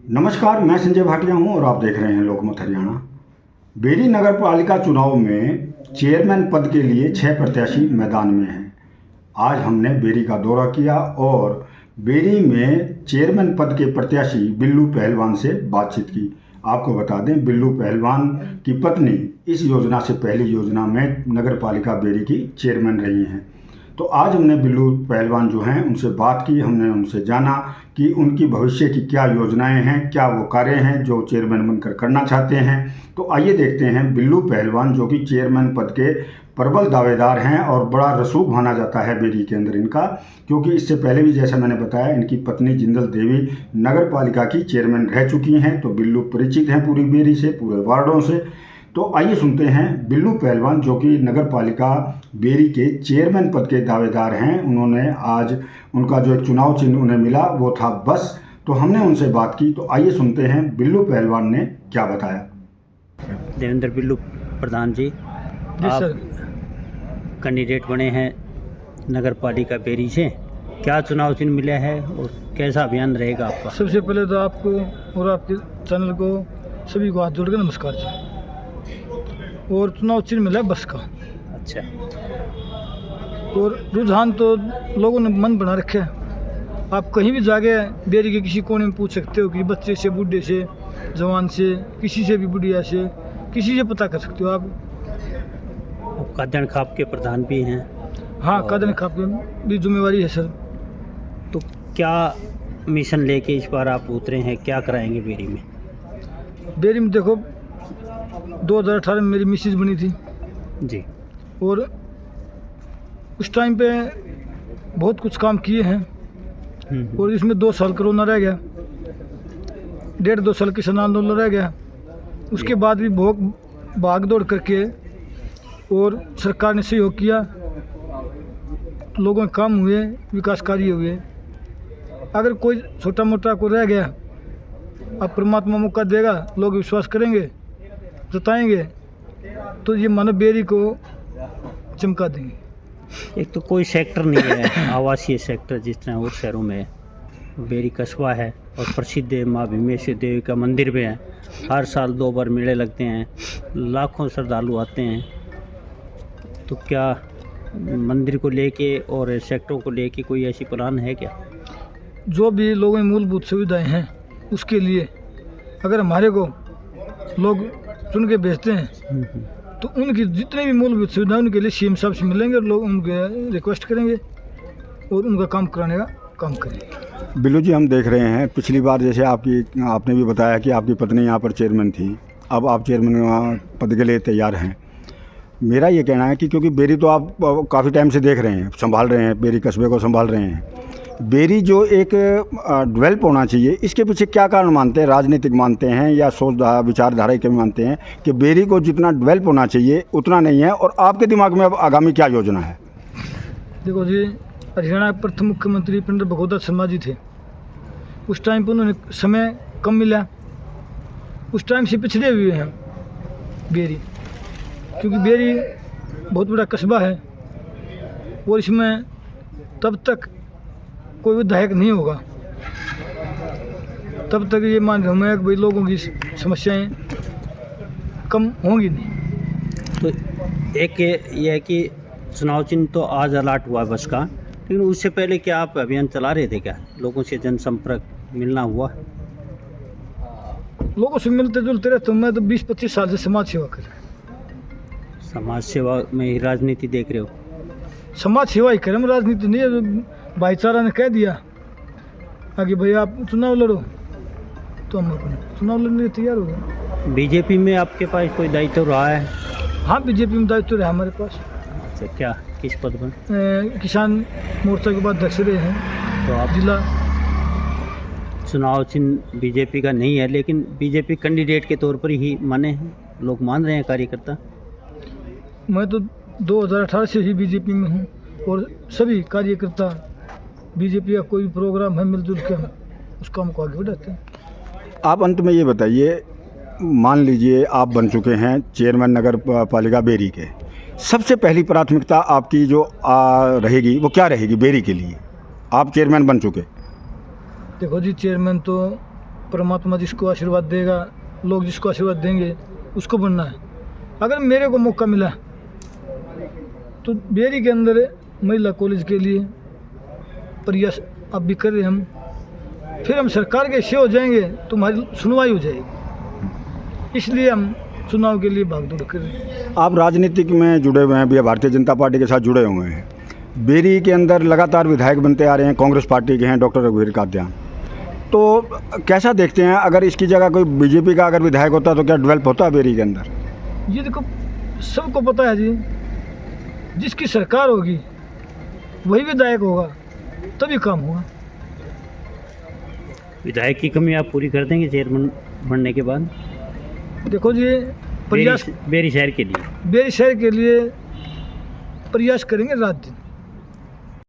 नमस्कार, मैं संजय भाटिया हूं और आप देख रहे हैं लोकमत हरियाणा। बेरी नगर पालिका चुनाव में चेयरमैन पद के लिए 6 प्रत्याशी मैदान में हैं। आज हमने बेरी का दौरा किया और बेरी में चेयरमैन पद के प्रत्याशी बिल्लू पहलवान से बातचीत की। आपको बता दें, बिल्लू पहलवान की पत्नी इस योजना से पहली योजना में नगर पालिका बेरी की चेयरमैन रही हैं। तो आज हमने बिल्लू पहलवान जो हैं उनसे बात की, हमने उनसे जाना कि उनकी भविष्य की क्या योजनाएं हैं, क्या वो कार्य हैं जो चेयरमैन बनकर करना चाहते हैं। तो आइए देखते हैं बिल्लू पहलवान जो कि चेयरमैन पद के प्रबल दावेदार हैं और बड़ा रसूख माना जाता है बेरी के अंदर इनका, क्योंकि इससे पहले भी जैसा मैंने बताया इनकी पत्नी जिंदल देवी नगर पालिका की चेयरमैन रह चुकी हैं। तो बिल्लू परिचित हैं पूरी बेरी से, पूरे वार्डों से। तो आइए सुनते हैं बिल्लू पहलवान जो कि नगर पालिका बेरी के चेयरमैन पद के दावेदार हैं। उन्होंने आज उनका जो एक चुनाव चिन्ह उन्हें मिला वो था बस। तो हमने उनसे बात की। तो आइए सुनते हैं बिल्लू पहलवान ने क्या बताया। देवेंद्र बिल्लू प्रधान जी, आप कैंडिडेट बने हैं नगर पालिका बेरी से, क्या चुनाव चिन्ह मिला है और कैसा अभियान रहेगा आपका? सबसे पहले तो आपको और आपके चैनल को सभी को हाथ जोड़कर नमस्कार जी। और चुनाव चिन्ह मिला है बस का। अच्छा, और रुझान तो लोगों ने मन बना रखे है। आप कहीं भी जाके बेरी के किसी कोने में पूछ सकते हो कि बच्चे से, बूढ़े से, जवान से, किसी से भी, बुढ़िया से, किसी से पता कर सकते हो आप। कादन खाप के प्रधान भी हैं। हाँ, कादन खाप की भी जिम्मेवारी है सर। तो क्या मिशन लेके इस बार आप उतरे हैं, क्या कराएंगे बेरी में? बेरी में देखो 2018 में मेरी मिसेज बनी थी जी, और उस टाइम पे बहुत कुछ काम किए हैं। और इसमें 2 साल कोरोना रह गया, 1.5-2 साल किसान आंदोलन रह गया। उसके बाद भी बहुत भाग दौड़ करके और सरकार ने सहयोग किया, लोगों के काम हुए, विकास कार्य हुए। अगर कोई छोटा मोटा को रह गया, अब परमात्मा मौका देगा, लोग विश्वास करेंगे, जताएंगे, तो ये मानव बेरी को चमका देंगे। एक तो कोई सेक्टर नहीं है आवासीय सेक्टर जिस तरह और शहरों में है। बेरी कस्बा है और प्रसिद्ध है, माँ भीमेश्वर देवी का मंदिर भी है। हर साल 2 बार मेले लगते हैं, लाखों श्रद्धालु आते हैं। तो क्या मंदिर को लेके और सेक्टरों को लेके कोई ऐसी प्लान है क्या? जो भी लोगों में मूलभूत सुविधाएं हैं उसके लिए अगर हमारे को लोग चुन के भेजते हैं तो उनकी जितनी भी मूलभूत सुविधाएं उनके लिए सीएम साहब से मिलेंगे और लोग उनके रिक्वेस्ट करेंगे और उनका काम कराने का काम करेंगे। बिल्लू जी, हम देख रहे हैं पिछली बार जैसे आपने भी बताया कि आपकी पत्नी यहाँ पर चेयरमैन थी, अब आप चेयरमैन पद के लिए तैयार हैं। मेरा ये कहना है कि क्योंकि बेरी तो आप काफ़ी टाइम से देख रहे हैं, संभाल रहे हैं, बेरी कस्बे को संभाल रहे हैं। बेरी जो एक डेवलप होना चाहिए, इसके पीछे क्या कारण मानते हैं? राजनीतिक मानते हैं या सोच विचारधारा के मानते हैं कि बेरी को जितना डेवलप होना चाहिए उतना नहीं है? और आपके दिमाग में अब आगामी क्या योजना है? देखो जी, हरियाणा के प्रथम मुख्यमंत्री पंडित भगवत शर्मा जी थे। उस टाइम पर उन्होंने समय कम मिला, उस टाइम से पिछड़े हुए हैं बेरी, क्योंकि बेरी बहुत बड़ा कस्बा है और इसमें तब तक कोई विधायक नहीं होगा तब तक ये मान रहे हैं कि भाई लोगों की समस्याएं कम होंगी नहीं। तो एक ये है कि चुनाव चिन्ह तो आज अलाट हुआ बस का, लेकिन उससे पहले क्या आप अभियान चला रहे थे? क्या लोगों से जनसंपर्क मिलना हुआ? लोगों से मिलते जुलते रहते हूँ। मैं तो 20-25 साल से समाज सेवा कर रहा हूँ। समाज सेवा में ही राजनीति देख रहे हो? समाज सेवा ही करें, राजनीति नहीं है। भाईचारा ने कह दिया कि भाई आप चुनाव लड़ो, तो हम अपने चुनाव लड़ने के तैयार हो गए। बीजेपी में आपके पास कोई दायित्व रहा है? हाँ, बीजेपी में दायित्व रहा हमारे पास। अच्छा, क्या किस पद पर? किसान मोर्चा के बाद अध्यक्ष रहे हैं। तो आप जिला चुनाव चिन्ह बीजेपी का नहीं है, लेकिन बीजेपी कैंडिडेट के तौर पर ही माने हैं, लोग मान रहे हैं कार्यकर्ता। मैं तो 2018 से ही बीजेपी में हूँ और सभी कार्यकर्ता बीजेपी का कोई प्रोग्राम है मिलजुल के हम उस काम को आगे बढ़ाते हैं। आप अंत में ये बताइए, मान लीजिए आप बन चुके हैं चेयरमैन नगर पालिका बेरी के, सबसे पहली प्राथमिकता आपकी जो रहेगी वो क्या रहेगी बेरी के लिए? आप चेयरमैन बन चुके। देखो जी, चेयरमैन तो परमात्मा जिसको आशीर्वाद देगा, लोग जिसको आशीर्वाद देंगे उसको बनना है। अगर मेरे को मौका मिला तो बेरी के अंदर महिला कॉलेज के लिए प्रयास अब भी कर रहे हैं हम। फिर हम सरकार के से हो जाएंगे तो हमारी सुनवाई हो जाएगी, इसलिए हम चुनाव के लिए भागदौड़ कर रहे हैं। आप राजनीतिक में जुड़े हुए हैं, भैया भारतीय जनता पार्टी के साथ जुड़े हुए हैं। बेरी के अंदर लगातार विधायक बनते आ रहे हैं, कांग्रेस पार्टी के हैं डॉक्टर रघुवीर कात्यायन, तो कैसा देखते हैं अगर इसकी जगह कोई बीजेपी का अगर विधायक होता तो क्या डेवलप होता बेरी के अंदर? ये देखो सबको पता है जी, जिसकी सरकार होगी वही विधायक होगा, तभी काम होगा। विधायक की कमी आप पूरी कर देंगे चेयरमैन बनने के बाद? देखो जी, प्रयास बेरी शहर के लिए बेरी शहर के लिए प्रयास करेंगे रात दिन।